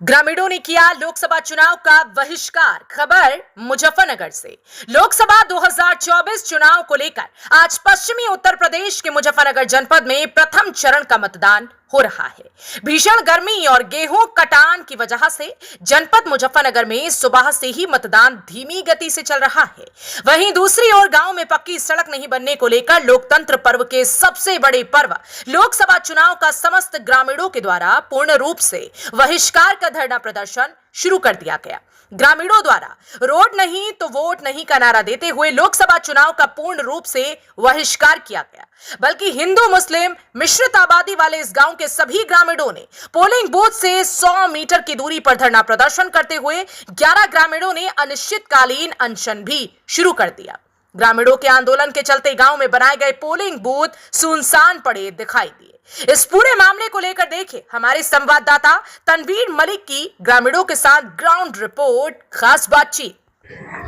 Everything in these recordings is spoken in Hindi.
ग्रामीणों ने किया लोकसभा चुनाव का बहिष्कार। खबर मुजफ्फरनगर से। लोकसभा 2024 चुनाव को लेकर आज पश्चिमी उत्तर प्रदेश के मुजफ्फरनगर जनपद में प्रथम चरण का मतदान हो रहा है। भीषण गर्मी और गेहूं कटान की वजह से जनपद मुजफ्फरनगर में सुबह से ही मतदान धीमी गति से चल रहा है। वहीं दूसरी ओर गांव में पक्की सड़क नहीं बनने को लेकर लोकतंत्र पर्व के सबसे बड़े पर्व लोकसभा चुनाव का समस्त ग्रामीणों के द्वारा पूर्ण रूप से बहिष्कार का धरना प्रदर्शन शुरू कर दिया गया। ग्रामीणों द्वारा रोड नहीं तो वोट नहीं का नारा देते हुए लोकसभा चुनाव का पूर्ण रूप से बहिष्कार किया गया। बल्कि हिंदू मुस्लिम मिश्रित आबादी वाले इस गांव के सभी ग्रामीणों ने पोलिंग बूथ से 100 मीटर की दूरी पर धरना प्रदर्शन करते हुए 11 ग्रामीणों ने अनिश्चितकालीन अनशन भी शुरू कर दिया। ग्रामीणों के आंदोलन के चलते गांव में बनाए गए पोलिंग बूथ सुनसान पड़े दिखाई दिए। इस पूरे मामले को लेकर देखें हमारे संवाददाता तनवीर मलिक की ग्रामीणों के साथ ग्राउंड रिपोर्ट, खास बातचीत।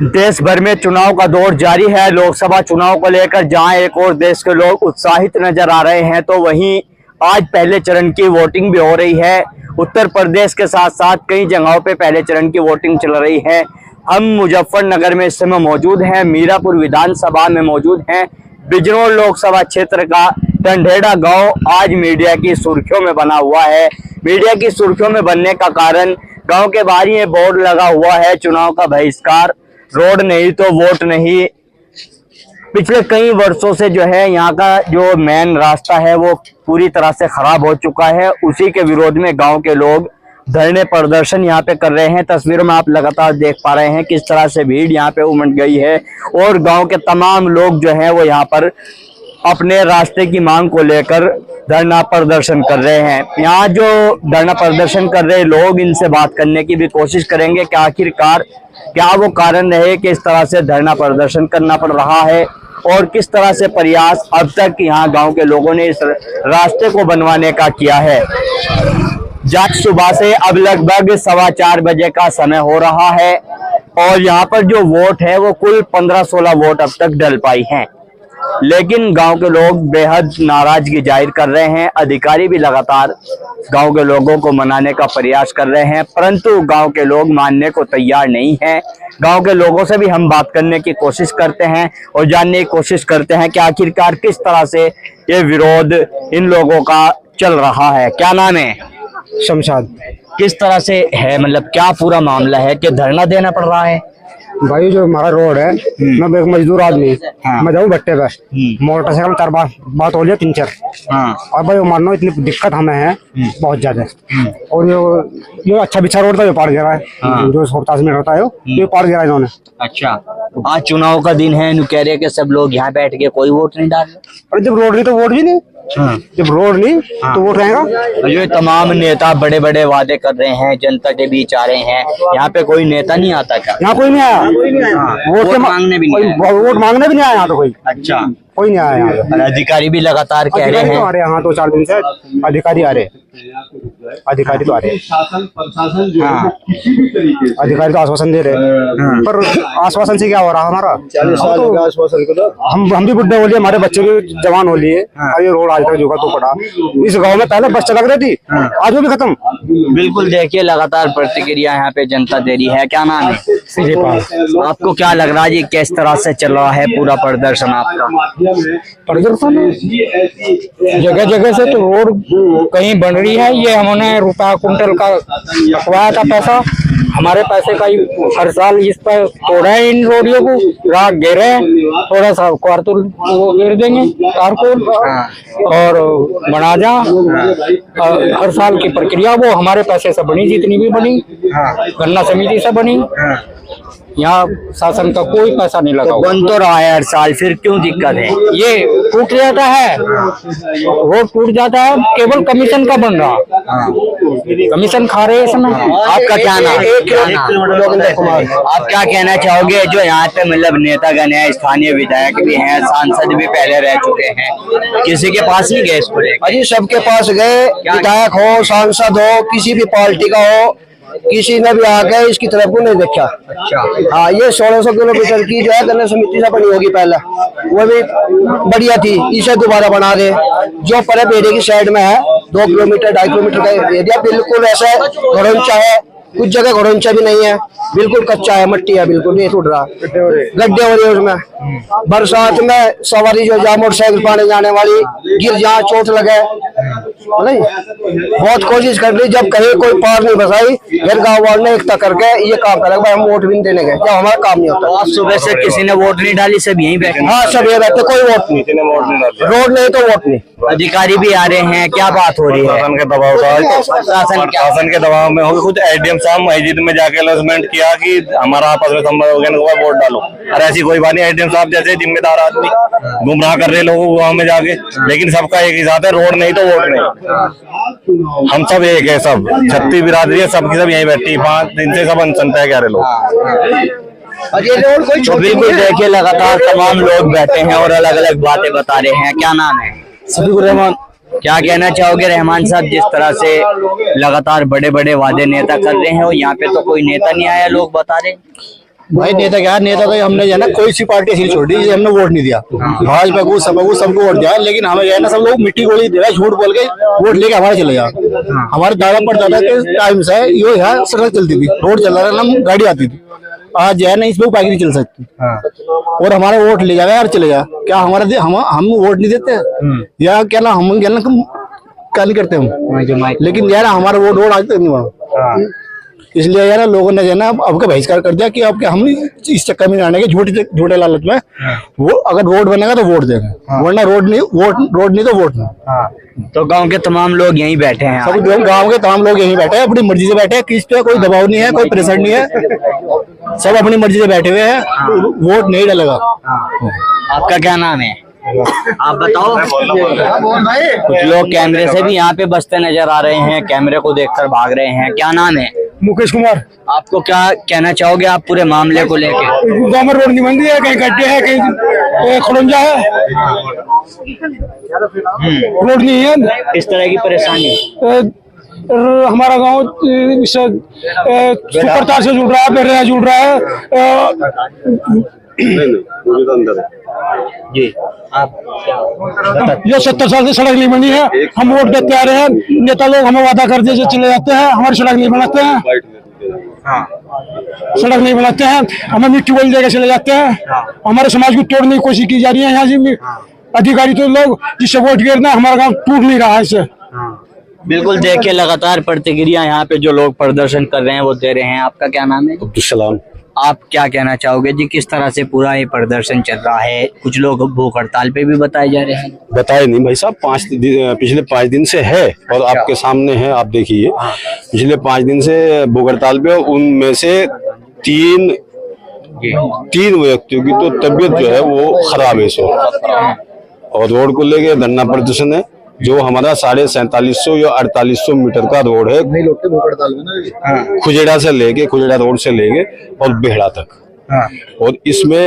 देश भर में चुनाव का दौर जारी है। लोकसभा चुनाव को लेकर जहां एक और देश के लोग उत्साहित नजर आ रहे हैं, तो वहीं आज पहले चरण की वोटिंग भी हो रही है। उत्तर प्रदेश के साथ साथ कई जगहों पे पहले चरण की वोटिंग चल रही है। हम मुजफ्फरनगर में इस समय मौजूद हैं, मीरापुर विधानसभा में मौजूद हैं। बिजनौर लोकसभा क्षेत्र का टंडेड़ा गांव आज मीडिया की सुर्खियों में बना हुआ है। मीडिया की सुर्खियों में बनने का कारण गांव के बाहर ये बोर्ड लगा हुआ है, चुनाव का बहिष्कार, रोड नहीं तो वोट नहीं। पिछले कई वर्षों से जो है यहाँ का जो मेन रास्ता है वो पूरी तरह से खराब हो चुका है। उसी के विरोध में गांव के लोग धरने प्रदर्शन यहाँ पे कर रहे हैं। तस्वीरों में आप लगातार देख पा रहे हैं किस तरह से भीड़ यहाँ पे उमड़ गई है और गांव के तमाम लोग जो हैं वो यहाँ पर अपने रास्ते की मांग को लेकर धरना प्रदर्शन कर रहे हैं। यहाँ जो धरना प्रदर्शन कर रहे लोग, इनसे बात करने की भी कोशिश करेंगे कि आखिरकार क्या वो कारण रहे कि इस तरह से धरना प्रदर्शन करना पड़ रहा है और किस तरह से प्रयास अब तक यहाँ गांव के लोगों ने इस रास्ते को बनवाने का किया है। जब सुबह से अब लगभग 4:15 बजे का समय हो रहा है और यहाँ पर जो वोट है वो कुल 15-16 वोट अब तक डल पाई हैं, लेकिन गांव के लोग बेहद नाराजगी जाहिर कर रहे हैं। अधिकारी भी लगातार गांव के लोगों को मनाने का प्रयास कर रहे हैं, परंतु गांव के लोग मानने को तैयार नहीं हैं। गांव के लोगों से भी हम बात करने की कोशिश करते हैं और जानने की कोशिश करते हैं कि आखिरकार किस तरह से ये विरोध इन लोगों का चल रहा है। क्या नाम है? शमशाद। किस तरह से है, मतलब क्या पूरा मामला है कि धरना देना पड़ रहा है? भाई जो हमारा रोड है, मैं एक मजदूर आदमी, मैं जाऊँ भट्टे पे, मोटरसाइकिल 4 बात हो लिया 3-4। और भाई मानो इतनी दिक्कत हमें है बहुत ज्यादा। और ये अच्छा बिछा रोड था, ये पार गिरा है, जो 50 मीटर होता है ये पार गिरा इन्होंने। अच्छा, आज चुनाव का दिन है, कह रहे कि सब लोग यहाँ बैठ के कोई वोट नहीं डाल रहे। अरे जब रोड नहीं तो वोट भी नहीं। जब रोड नहीं तो वोट रहेगा। ये तमाम नेता बड़े बड़े वादे कर रहे हैं, जनता के बीच आ रहे हैं, यहाँ पे कोई नेता नहीं आता क्या? यहाँ कोई नहीं आया, वोट मांगने भी नहीं आया। वोट मांगने भी नहीं आया यहाँ तो कोई। अच्छा, कोई नहीं आया यहाँ। अधिकारी भी लगातार कह रहे हैं आ रहे हैं। हाँ, 2-4 दिन से अधिकारी आ रहे, अधिकारी तो आ रहे, शासन प्रशासन जो है किसी भी तरीके से अधिकारी तो आश्वासन दे रहे, पर आश्वासन से क्या हो रहा हमारा? 40 साल के आश्वासन को तो हम भी बुढ़े हो लिए, हमारे बच्चे भी जवान हो लिए। ये रोड आज तक झुका तो पड़ा। इस गांव में पहले बस चलक रही थी, आज वो भी खत्म। बिल्कुल, देखिए लगातार प्रतिक्रिया यहाँ पे जनता दे रही है। क्या नाम है? आपको क्या लग रहा है जी किस तरह से चल रहा है पूरा प्रदर्शन आपका? प्रदर्शन जगह जगह से तो रोड कहीं बन रही है। ये हमने रुपया कुंटल का रखवाया था पैसा, हमारे पैसे का ही हर साल इस पर तोड़ा है। इन रोडियों को राख घेरे, थोड़ा सा कारतूल वो घेर देंगे कारकोल और बना जा। हर साल की प्रक्रिया वो हमारे पैसे से बनी, जितनी भी बनी गन्ना समिति से बनी। यहाँ शासन का कोई पैसा नहीं लगा। बन तो रहा है हर साल, फिर क्यों दिक्कत है? ये टूट जाता है, रोड टूट जाता है, केवल कमीशन का बन रहा। कमीशन खा रहे हैं इसमें। आपका क्या नाम? आप क्या कहना चाहोगे जो यहाँ पे मतलब नेतागण है, स्थानीय विधायक भी हैं, सांसद भी पहले रह चुके हैं, किसी के पास नहीं गए इसको लेकर? अजी सबके पास गए, विधायक हो, सांसद हो, किसी भी पार्टी का हो, किसी ने भी आके इसकी तरफ को नहीं देखा। अच्छा। हाँ, ये 1600 किलोमीटर की जो है गन्ना समिति से बनी होगी पहले, वो भी बढ़िया थी, इसे दोबारा बना दे। जो परे बेड़े की साइड में है 2 किलोमीटर 2.5 किलोमीटर का एरिया बिल्कुल ऐसा घड़ोंचा है, कुछ जगह घड़ोंचा भी नहीं है, बिल्कुल कच्चा है, मट्टी है, बिल्कुल नहीं टूट रहा, गड्ढे हो रहे हैं उसमें। बरसात में सवारी जो जहाँ मोटरसाइकिल पाने जाने वाली गिर जहाँ चोट लगे, नहीं बहुत कोशिश कर ली, जब कहीं कोई पार नहीं बसाई, फिर गाँव वालों ने एकता करके ये काम करा भाई हम वोट भी नहीं देने गए, जब हमारा काम नहीं होता। आज सुबह से किसी ने वोट नहीं डाली, सब यहीं बैठे? हाँ, सब ये बैठे, कोई वोट नहीं, रोड नहीं तो वोट नहीं। अधिकारी भी आ रहे हैं, क्या बात हो रही है? शासन के दबाव शासन के दबाव में होगी। खुद एडीएम साहब मस्जिद में जाके अनाउंसमेंट किया कि हमारा आपस में संबंध हो गया, वोट डालो। और ऐसी कोई बात नहीं, एडीएम साहब जैसे जिम्मेदार आदमी गुमराह कर रहे लोगों को गाँव में जाके, लेकिन सबका एक ही साथ है, रोड नहीं तो वोट नहीं। हम सब एक है, सब 36 बिरादरी है, सबकी सब यहीं बैठी 5 दिन से सब अनशन तय कह रहे लोग। तो बिल्कुल देखिए, लगातार तमाम लोग बैठे हैं और अलग अलग बातें बता रहे हैं। क्या नाम है? सफीकुर रहमान। क्या कहना चाहोगे रहमान साहब, जिस तरह से लगातार बड़े बड़े वादे नेता कर रहे हैं और यहाँ पे तो कोई नेता नहीं आया, लोग बता रहे हैं? भाई नेता क्या, नेता तो हमने जो है ना कोई सी पार्टी ऐसी छोड़ दी जिसे हमने वोट नहीं दिया। भाजपा को सबको वोट दिया, लेकिन हमें जो है ना सब लोग मिट्टी गोली दे रहा है, झूठ बोल के वोट लेके हमारे चले जा। हमारे दादा परदादा के टाइम से ये यहाँ सड़क चलती थी, रोड चल रहा था, गाड़ी आती थी। आज जो है ना इसमें बाइक नहीं चल सकती। और हमारा वोट ले जाएगा यार, चले जा। क्या हमारा हम वोट नहीं देते या क्या ना, हम क्या नहीं करते हम, लेकिन यार हमारा वो रोड आज तक नहीं बना। इसलिए यार लोगों ने जो है ना अब का बहिष्कार कर दिया कि अब हम इस चक्कर में आने के झूठे लालच में वो अगर रोड बनेगा तो वोट देंगे, वरना रोड नहीं तो वोट नहीं। तो गांव के तमाम लोग यहीं बैठे हैं? सब गांव के तमाम लोग यहीं बैठे हैं, अपनी मर्जी से बैठे हैं, किस पे कोई दबाव नहीं है, कोई प्रेशर नहीं है, सब अपनी मर्जी से बैठे हुए हैं, वोट नहीं डलेगा। आपका क्या नाम है? आप बताओ। कुछ लोग कैमरे से भी यहाँ पे बसते नजर आ रहे हैं, कैमरे को देखकर भाग रहे हैं। क्या नाम है? मुकेश कुमार। आपको क्या कहना चाहोगे आप पूरे मामले को लेके? गाँव में रोड नहीं बन रही है, कहीं गड्ढे है, कहीं खड़ंजा है, रोड नहीं है। इस तरह की परेशानी हमारा गांव सुपर तार से जुड़ रहा है, बेरिया जुड़ रहा है। जी आप ये 70 साल से सड़क नहीं बनी है, हम वोट देते आ रहे हैं, नेता लोग हमें वादा कर दिए चले जाते हैं, हमारी सड़क नहीं बनाते हैं। सड़क नहीं बनाते हैं, हमें मिट्टी गोली देकर चले जाते हैं। हमारे समाज को तोड़ने की कोशिश की जा रही है यहाँ से अधिकारी, तो लोग जिससे वोट गिरना, हमारा गाँव टूट नहीं रहा है इससे। बिल्कुल देखिए, लगातार प्रतिक्रिया यहाँ पे जो लोग प्रदर्शन कर रहे हैं वो दे रहे हैं। आपका क्या नाम है? अब्दुल सलाम। आप क्या कहना चाहोगे जी, किस तरह से पूरा ये प्रदर्शन चल रहा है? कुछ लोग भूख हड़ताल पे भी बताए जा रहे हैं। बताए नहीं भाई साहब, पिछले 5 दिन से है और आपके सामने है, आप देखिए पिछले 5 दिन से भूख हड़ताल पे, उनमें से 3 व्यक्तियों की तो तबीयत जो है वो खराब है सो, और रोड को लेके धरना प्रदर्शन है। जो हमारा 4750 या 4800 मीटर का रोड है, खुजेड़ा से लेके, खुजेड़ा रोड से लेके और बेहड़ा तक। और इसमें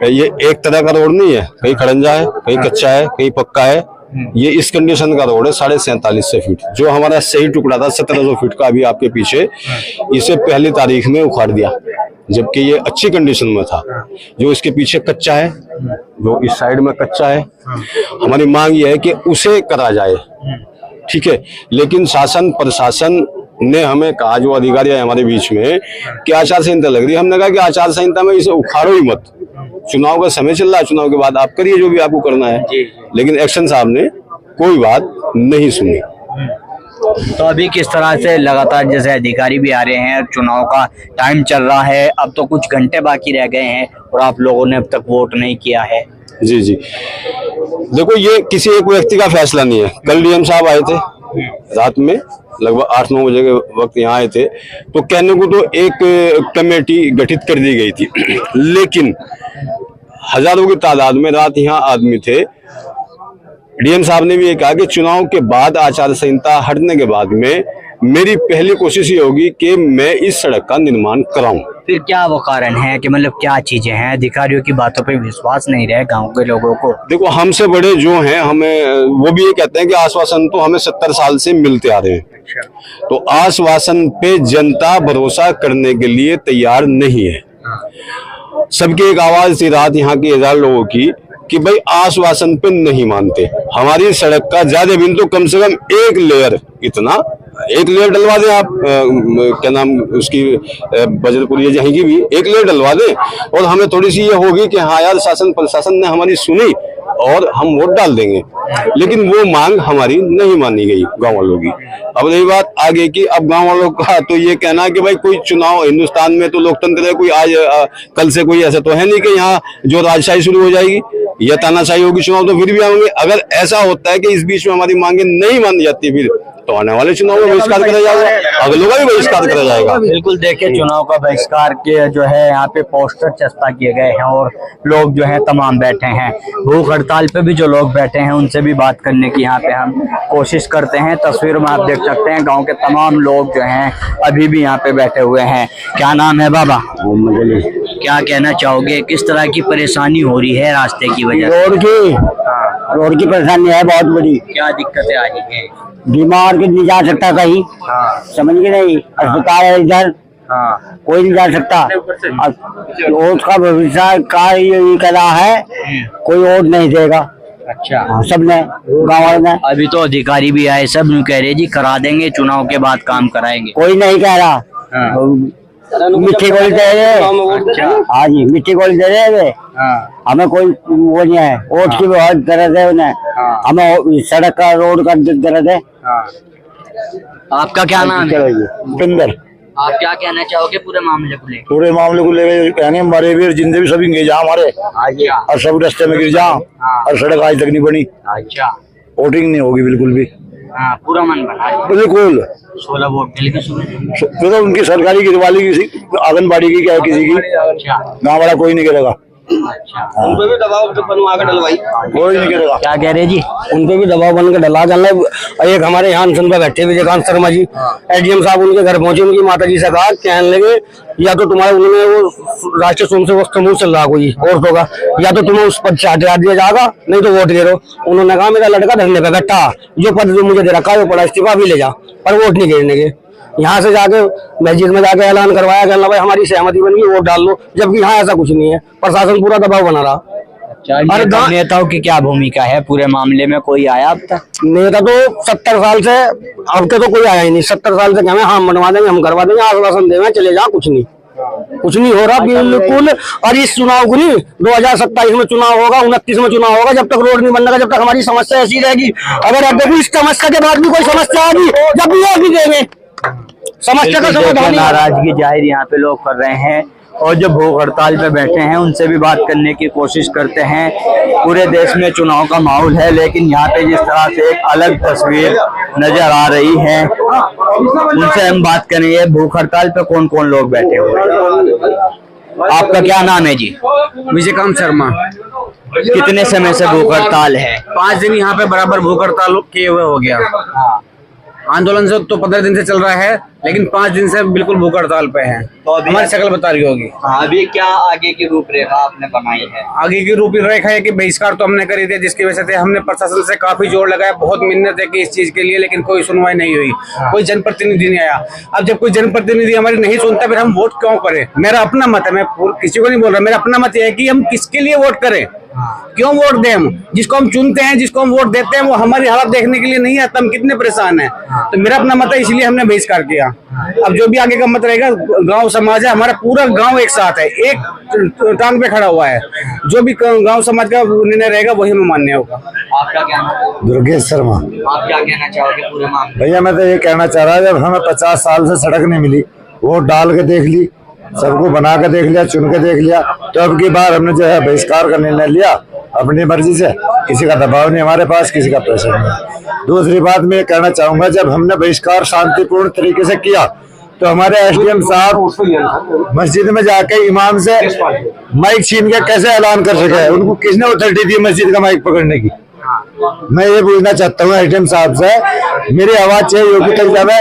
ये एक तरह का रोड नहीं है, कहीं खड़ंजा है, कहीं कच्चा है, कहीं पक्का है। ये इस कंडीशन का रोड है 4750 फीट। जो हमारा सही टुकड़ा था 1700 फीट का अभी आपके पीछे, इसे पहली तारीख में उखाड़ दिया, जबकि ये अच्छी कंडीशन में था। जो इसके पीछे कच्चा है, जो इस साइड में कच्चा है, हमारी मांग ये है कि उसे करा जाए, ठीक है। लेकिन शासन प्रशासन ने हमें कहा, जो अधिकारी है हमारे बीच में, कि आचार संहिता लग रही है। हमने कहा कि आचार संहिता में इसे उखाड़ो ही मत, चुनाव का समय चल रहा है, चुनाव के बाद आप करिए जो भी आपको करना है। लेकिन एक्शन साहब ने कोई बात नहीं सुनी। तो अभी किस तरह से लगातार जैसे अधिकारी भी आ रहे हैं, चुनाव का टाइम चल रहा है, अब तो कुछ घंटे बाकी रह गए हैं और आप लोगों ने अब तक वोट नहीं किया है। जी जी, देखो ये किसी एक व्यक्ति का फैसला नहीं है। कल डीएम साहब आए थे रात में, लगभग 8-9 बजे के वक्त यहाँ आए थे, तो कहने को तो एक कमेटी गठित कर दी गई थी, लेकिन हजारों की तादाद में रात यहाँ आदमी थे। डीएम साहब ने भी ये कहा कि चुनाव के बाद, आचार संहिता हटने के बाद में मेरी पहली कोशिश ये होगी कि मैं इस सड़क का निर्माण कराऊं। फिर क्या वो कारण है कि मतलब क्या चीजें हैं, अधिकारियों की बातों पे विश्वास नहीं रहे गांव के लोगों को? देखो, हमसे बड़े जो हैं, हमें वो भी ये कहते हैं कि आश्वासन तो हमें 70 साल से मिलते आ रहे हैं। तो आश्वासन पे जनता भरोसा करने के लिए तैयार नहीं है। सबकी एक आवाज थी रात यहाँ के 1000 लोगों की कि भाई आश्वासन पे नहीं मानते। हमारी सड़क का ज्यादा भी तो कम से कम एक लेयर डलवा दें आप, क्या नाम उसकी, बजरपुरी जहीं की भी एक लेयर डलवा दें, और हमें थोड़ी सी ये होगी कि हाँ यार, शासन प्रशासन ने हमारी सुनी और हम वोट डाल देंगे। लेकिन वो मांग हमारी नहीं मानी गई गांव वालों की। अब रही बात आगे की, अब गांव वालों का तो ये कहना कि भाई कोई चुनाव, हिंदुस्तान में तो लोकतंत्र है, कोई आज कल से कोई ऐसा तो है नहीं कि यहाँ जो राजशाही शुरू हो जाएगी या तानाशाही होगी। चुनाव तो फिर भी आएंगे। अगर ऐसा होता है कि इस बीच में हमारी मांगे नहीं मानी जाती, फिर तो आने वाले चुनाव में बहिष्कार करा जाएगा, अगलों का भी बहिष्कार करा जाएगा। बिल्कुल, देखिए चुनाव का बहिष्कार के जो है यहाँ पे पोस्टर चस्पा किए गए हैं और लोग जो है तमाम बैठे हैं। भूख हड़ताल पे भी जो लोग बैठे हैं उनसे भी बात करने की यहाँ पे हम कोशिश करते हैं। तस्वीर में आप देख सकते हैं गाँव के तमाम लोग जो हैं अभी भी यहाँ पे बैठे हुए हैं। क्या नाम है बाबा? क्या कहना चाहोगे, किस तरह की परेशानी हो रही है रास्ते की वजह से? रोड की परेशानी है बहुत बड़ी। क्या दिक्कतें आ रही है? बीमार के नहीं जा सकता कहीं, समझ गए नहीं, अस्पताल है इधर, कोई नहीं जा सकता। वोट का भविष्य का ये करा है, कोई वोट नहीं देगा। अच्छा, सबने गाँव वाले ने। अभी तो अधिकारी भी आए, सब यूँ कह रहे जी करा देंगे, चुनाव के बाद काम कराएंगे। कोई नहीं कह रहा। मिट्टी गोली दे रहे। हाँ जी, मिट्टी गोली दे रहे। हमें कोई वो नहीं है, वोट की बहुत दर्द है उन्हें, हमें सड़क का, रोड का दर्द है। आपका क्या नाम है? पिंदर। आप क्या कहना चाहोगे पूरे मामले को लेकर? पूरे मामले को लेकर कहने हमारे वीर जिंदे भी सभी गिर जा हमारे, और सब रास्ते में गिर जा, और सड़क आज तक नहीं बनी। अच्छा, वोटिंग नहीं होगी बिल्कुल भी। पूरा मन बना बिल्कुल। 16 वोट मिल गए तो उनकी सरकारी गिरवाली किसी आंगनबाड़ी की क्या किसी की, गाँव वाला कोई नहीं गिरेगा। अच्छा, उन पे भी दबाव बनवा कर डलवाई, कोई नहीं करेगा। क्या कह रहे जी? उन पे भी दबाव बन के डला जाना। एक हमारे यहाँ अनशन पे बैठे विजयकांत शर्मा जी, एडीएम साहब उनके घर पहुंचे, उनकी माता जी से कहा, कहने लगे या तो तुम्हारे उन्होंने वो राष्ट्रीय स्वयंसेवक समूह चल रहा कोई औरतों का, या तो तुम्हें उस पद से हटा दिया जाएगा, नहीं तो वोट दे दो। उन्होंने कहा मेरा लड़का धरने पे बैठा, जो पद जो मुझे दे रखा है वो पड़ा, इस्तीफा भी ले जा, पर वोट नहीं गिरने के। यहाँ से जाके मस्जिद में जाके ऐलान करवाया, कहना भाई हमारी सहमति बन गई, वोट डाल लो, जबकि यहाँ ऐसा कुछ नहीं है, प्रशासन पूरा दबाव बना रहा। अरे नेताओं की क्या भूमिका है पूरे मामले में, कोई आया अब तक? नेता तो 70 साल से, अब के तो कोई आया ही नहीं। 70 साल से हमें हम बनवा देंगे, हम करवा देंगे, आश्वासन देंगे, चले जाओ, कुछ नहीं हो रहा बिल्कुल। और इस चुनाव को नहीं, 2027 में चुनाव होगा, 29 में चुनाव होगा, जब तक रोड नहीं बनेगा, जब तक हमारी समस्या ऐसी रहेगी। अगर अब देखो इस समस्या के बाद भी कोई समस्या आ गई, जब भी वोट नहीं देंगे, समस्या का समाधान। नाराजगी जाहिर यहाँ पे लोग कर रहे हैं, और जो भूख हड़ताल पे बैठे हैं उनसे भी बात करने की कोशिश करते हैं। पूरे देश में चुनाव का माहौल है, लेकिन यहाँ पे जिस तरह से एक अलग तस्वीर नजर आ रही है, उनसे हम बात करेंगे। भूख हड़ताल पे कौन कौन लोग बैठे हुए हैं? आपका क्या नाम है जी? विजयकांत शर्मा। कितने समय से भूख हड़ताल है? 5 दिन यहाँ पे बराबर भूख हड़ताल किए हुए हो गया। आंदोलन से तो 15 दिन से चल रहा है, लेकिन 5 दिन से बिल्कुल भूख हड़ताल पे है। तो हमारी शक्ल बता रही होगी। अभी क्या आगे की रूपरेखा आपने बनाई है? आगे की रूपरेखा है कि बहिष्कार तो हमने करी थी, जिसकी वजह से हमने प्रशासन से काफी जोर लगाया, बहुत मिन्नत है कि इस चीज के लिए, लेकिन कोई सुनवाई नहीं हुई, कोई जनप्रतिनिधि नहीं आया। अब जब कोई जनप्रतिनिधि हमारी नहीं सुनता, फिर हम वोट क्यों करें? मेरा अपना मत है, मैं किसी को नहीं बोल रहा, मेरा अपना मत है कि हम किसके लिए वोट करें, क्यों वोट दें? हम जिसको हम चुनते हैं, जिसको हम वोट देते हैं, वो हमारी हालत देखने के लिए नहीं आता, हम कितने परेशान हैं। तो मेरा अपना मत है, इसलिए हमने बहिष्कार किया। अब जो भी आगे का मत रहेगा, गांव समाज है हमारा, पूरा गांव एक साथ है, एक टांग पे खड़ा हुआ है। जो भी गांव समाज का निर्णय रहेगा वही हमें मान्य होगा। आपका क्या नाम है? दुर्गेश शर्मा। आप क्या कहना चाहोगे पूरे मामले? भैया मैं तो ये कहना चाह रहा, जब हमें 50 साल से सड़क नहीं मिली, वोट डाल के देख ली, सबको बना के देख लिया, चुन के देख लिया, तो अब की बार हमने जो है बहिष्कार का निर्णय लिया अपनी मर्जी से। किसी का दबाव नहीं हमारे पास, किसी का प्रेशर नहीं। दूसरी बात मैं कहना चाहूंगा, जब हमने बहिष्कार शांतिपूर्ण तरीके से किया, तो हमारे एसडीएम साहब मस्जिद में जाके इमाम से माइक छीन के कैसे ऐलान कर सके? उनको किसने अथॉरिटी दी मस्जिद का माइक पकड़ने की? मैं ये पूछना चाहता हूँ एसडीएम साहब से, मेरी आवाज चाहिए योगी तक जावे,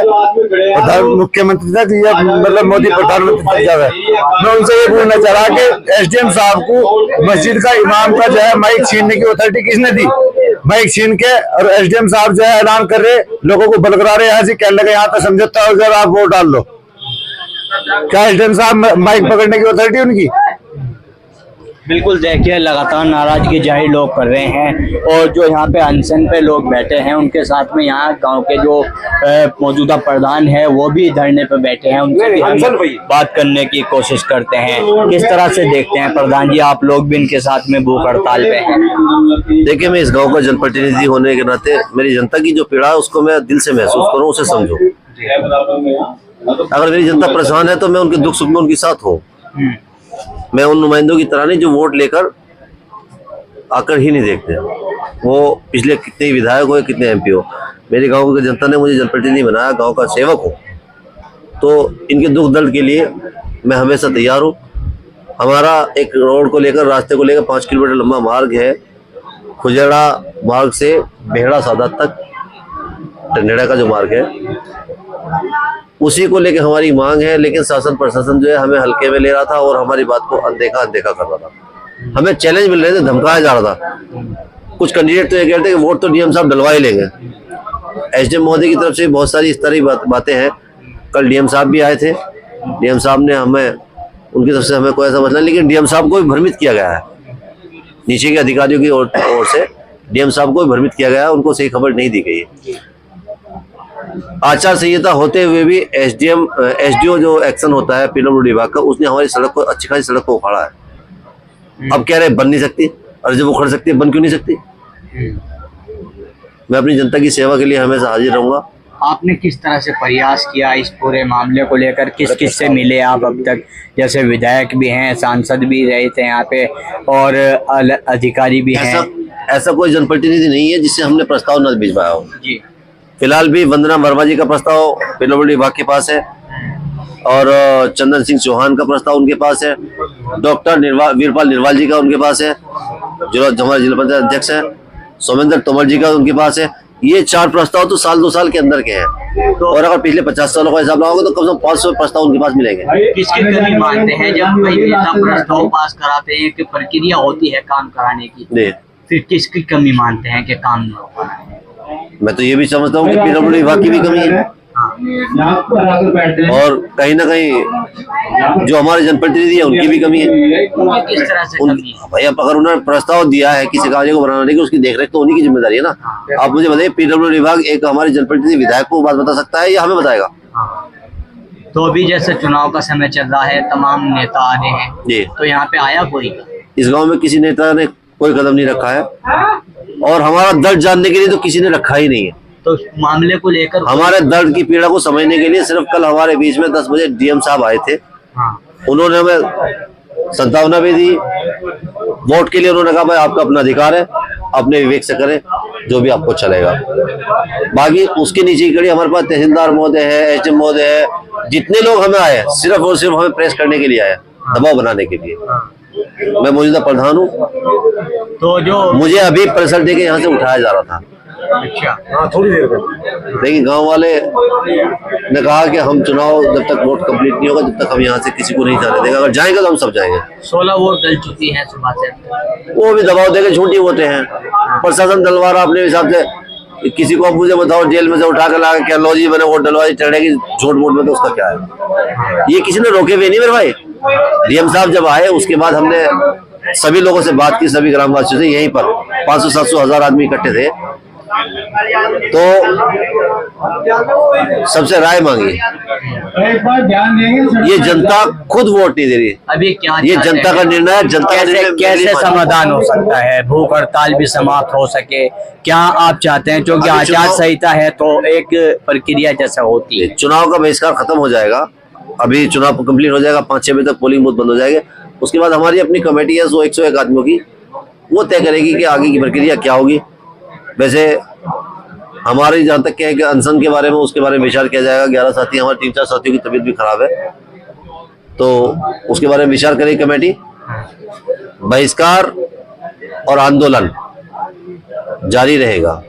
मुख्यमंत्री तक, या मतलब मोदी प्रधानमंत्री तक जावे। मैं उनसे ये पूछना चाह रहा कि एसडीएम साहब को मस्जिद का इमाम का जो है माइक छीनने की अथॉरिटी किसने दी? माइक छीन के, और एसडीएम साहब जो है ऐलान कर रहे, लोगों को बलगरा रहे, यहाँ से कहने लगे यहाँ पे समझौता हो जाए, आप वोट डाल लो। क्या एसडीएम साहब माइक पकड़ने की अथॉरिटी उनकी? बिल्कुल, देखिए लगातार नाराजगी जाहिर लोग कर रहे हैं, और जो यहाँ पे अनशन पे लोग बैठे हैं उनके साथ में यहाँ गांव के जो मौजूदा प्रधान है वो भी धरने पे बैठे हैं, उनसे भी हम बात करने की कोशिश करते हैं। किस तरह से देखते हैं प्रधान जी, आप लोग भी इनके साथ में भूख हड़ताल पे हैं? देखिए, मैं इस गांव का जनप्रतिनिधि होने के नाते मेरी जनता की जो पीड़ा है उसको मैं दिल से महसूस करूं, उसे समझूं। अगर मेरी जनता परेशान है तो मैं उनके दुख सुख में उनके साथ हूँ। मैं उन नुमाइंदों की तरह नहीं जो वोट लेकर आकर ही नहीं देखते, वो पिछले कितने विधायक हो कितने एमपी हो। मेरे गांव की जनता ने मुझे जनप्रतिनिधि बनाया, गांव का सेवक हूँ, तो इनके दुख दर्द के लिए मैं हमेशा तैयार हूँ। हमारा एक रोड को लेकर, रास्ते को लेकर 5 किलोमीटर लंबा मार्ग है, खुजड़ा मार्ग से बेहड़ा सादात तक टंडेड़ा का जो मार्ग है, उसी को लेकर हमारी मांग है। लेकिन शासन प्रशासन जो है हमें हल्के में ले रहा था और हमारी बात को अनदेखा कर रहा था। हमें चैलेंज मिल रहे थे, धमकाया जा रहा था। कुछ कैंडिडेट तो ये कहते हैं कि वोट तो डीएम साहब डलवा ही लेंगे। एसडीएम महोदय की तरफ से बहुत सारी इस तरह की बातें हैं। कल डीएम साहब भी आए थे, डीएम साहब ने हमें, उनकी तरफ से हमें कोई ऐसा मतलब, लेकिन डीएम साहब को भी भ्रमित किया गया है नीचे के अधिकारियों की ओर से। डीएम साहब को भी भ्रमित किया गया है, उनको सही खबर नहीं दी गई है। आचार संहिता होते हुए भी एसडीओ जो एक्शन होता है पीडब्ल्यूडी विभाग का, उसने हमारी सड़क को, अच्छी खासी सड़क को उखाड़ा है। अब कह रहे बन नहीं सकती, और जब उखड़ सकती है बन क्यों नहीं सकती? मैं अपनी जनता की सेवा के लिए हमेशा हाजिर रहूंगा। आपने किस तरह से प्रयास किया इस पूरे मामले को लेकर, किस से मिले आप अब तक? जैसे विधायक भी हैं, सांसद भी रहे थे यहाँ पे, और अधिकारी भी हैं। ऐसा कोई जनप्रतिनिधि नहीं है जिससे हमने प्रस्ताव न भिजवाया हो जी। फिलहाल भी वंदना वर्मा जी का प्रस्ताव पीडब्ल्यूडी विभाग के पास है, और चंदन सिंह चौहान का प्रस्ताव उनके पास है, डॉक्टर वीरपाल निर्वाल जी का उनके पास है, जो हमारे जिला पंचायत अध्यक्ष है, सोमेंद्र तोमर जी का उनके पास है। ये 4 प्रस्ताव तो साल 2 साल के अंदर के हैं, और अगर पिछले 50 सालों का हिसाब लगाओगे तो कम से कम 500 प्रस्ताव उनके पास मिलेंगे। किसकी कमी मानते हैं जब कोई नेता प्रस्ताव पास कराते हैं कि प्रक्रिया होती है काम कराने की, फिर किसकी कमी मानते हैं कि काम नहीं हो पा रहा है? मैं तो ये भी समझता हूँ कि पीडब्ल्यूडी विभाग की भी कमी है, और कहीं ना कहीं जो हमारे जनप्रतिनिधि है उनकी भी कमी है। किस तरह से कमी है? भैया, अगर उन्होंने प्रस्ताव दिया है किसी कार्य को बनाने की, उसकी देखरेख तो उन्हीं की जिम्मेदारी है ना। आप मुझे बताइए, पीडब्ल्यूडी विभाग एक हमारे जनप्रतिनिधि विधायक को बात बता सकता है या हमें बताएगा? तो अभी जैसे चुनाव का समय चल रहा है, तमाम नेता आ रहे हैं जी, तो यहाँ पे आया कोई? इस गाँव में किसी नेता ने कोई कदम नहीं रखा है, और हमारा दर्द जानने के लिए तो किसी ने रखा ही नहीं है। तो मामले को लेकर हमारे दर्द की पीड़ा को समझने के लिए सिर्फ कल हमारे बीच में 10 बजे डीएम साहब आए थे। उन्होंने हमें संतावना भी दी, वोट के लिए उन्होंने कहा भाई आपका अपना अधिकार है, अपने विवेक से करें जो भी आपको चलेगा। बाकी उसके नीचे की कड़ी हमारे पास तहसीलदार महोदय है, एसडीएम महोदय है, जितने लोग हमें आए सिर्फ और सिर्फ हमें प्रेस करने के लिए आए, दबाव बनाने के लिए। मैं मौजूदा प्रधान हूँ, तो जो मुझे अभी प्रेशर देके यहाँ से उठाया जा रहा था। अच्छा, हाँ, थोड़ी देर में। लेकिन गांव वाले ने कहा कि हम चुनाव जब तक वोट कंप्लीट नहीं होगा तब तक हम यहाँ से किसी को नहीं जाने देंगे, अगर जाएंगे तो हम सब जाएंगे। 16 वोट डल चुकी है सुबह से, वो भी दबाव देके झूठी वोटें हैं, प्रशासन डलवा रहा अपने हिसाब से। किसी को मुझे बताओ जेल में से उठा कर ला क्या लो जी मैंने वोट डलवा दी, चढ़ेगी झूठ वोट में, तो उसका क्या है? ये किसी ने रोके हुए नहीं मेरे भाई। डीएम साहब जब आए उसके बाद हमने सभी लोगों से बात की, सभी ग्रामवासियों से, यहीं पर 500, 700, 1000 आदमी इकट्ठे थे, तो सबसे राय मांगी। एक बार ध्यान देंगे, ये जनता खुद वोट नहीं दे रही, अभी क्या ये जनता का निर्णय है। जनता कैसे समाधान हो सकता है, भूख हड़ताल भी समाप्त हो सके? क्या आप चाहते हैं, क्योंकि आचार संहिता है तो एक प्रक्रिया जैसा होती है? चुनाव का बहिष्कार खत्म हो जाएगा, अभी चुनाव कंप्लीट हो जाएगा, 5-6 बजे तक पोलिंग बूथ बंद हो जाएंगे। उसके बाद हमारी अपनी कमेटी है 101 आदमियों की, वो तय करेगी कि आगे की प्रक्रिया क्या होगी। वैसे हमारी जहाँ तक क्या है कि अनशन के बारे में, उसके बारे में विचार किया जाएगा। 11 साथी, हमारे 3-4 साथियों की तबीयत भी खराब है, तो उसके बारे में विचार करेगी कमेटी। बहिष्कार और आंदोलन जारी रहेगा।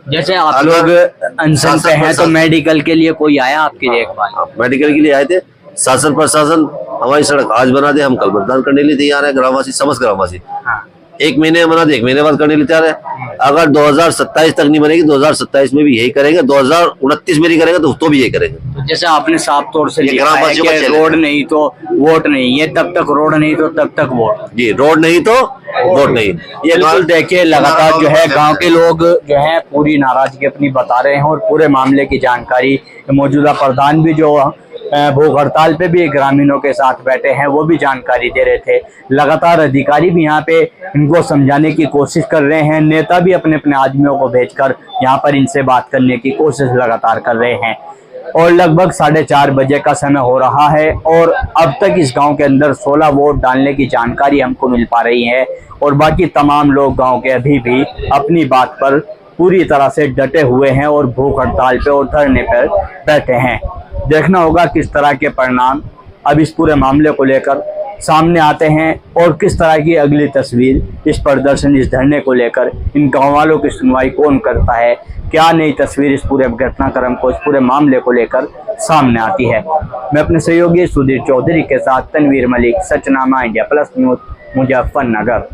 जैसे आप अगर लोग अनशन पे हैं तो 7% मेडिकल के लिए कोई आया आपकी देखभाल? मेडिकल के लिए आए थे, शासन प्रशासन हमारी सड़क आज बना दे, हम कल मतदान करने के लिए तैयार है। ग्रामवासी, समस्त ग्रामवासी हाँ। 1 महीने में बना दे, 1 महीने बाद करने के लिए तैयार है। अगर 2027 तक नहीं बनेगी, 2027 में भी यही करेंगे, 2029 में नहीं करेंगे तो भी यही करेंगे। तो जैसे आपने साफ तौर से ये लिखा है ग्रामवासियों का कि चैलेंज रोड है। नहीं तो वोट नहीं, ये तब तक रोड नहीं तो तब तक वोट। जी, रोड नहीं तो वोट नहीं। ये बिल्कुल देखिए, लगातार जो है गांव के लोग जो है पूरी नाराजगी अपनी बता रहे हैं और पूरे मामले की जानकारी मौजूदा प्रधान भी जो भूख हड़ताल पे भी ग्रामीणों के साथ बैठे हैं वो भी जानकारी दे रहे थे। लगातार अधिकारी भी यहाँ पे इनको समझाने की कोशिश कर रहे हैं, नेता भी अपने अपने आदमियों को भेजकर यहाँ पर इनसे बात करने की कोशिश लगातार कर रहे हैं। और लगभग 4:30 बजे का समय हो रहा है और अब तक इस गांव के अंदर 16 वोट डालने की जानकारी हमको मिल पा रही है और बाकी तमाम लोग गांव के अभी भी अपनी बात पर पूरी तरह से डटे हुए हैं और भूख हड़ताल पे और धरने पर बैठे हैं। देखना होगा किस तरह के परिणाम अब इस पूरे मामले को लेकर सामने आते हैं और किस तरह की अगली तस्वीर इस प्रदर्शन, इस धरने को लेकर इन गाँव वालों की सुनवाई कौन करता है, क्या नई तस्वीर इस पूरे घटनाक्रम को, इस पूरे मामले को लेकर सामने आती है। मैं अपने सहयोगी सुधीर चौधरी के साथ तनवीर मलिक, सचनामा इंडिया प्लस न्यूज, मुजफ्फरनगर।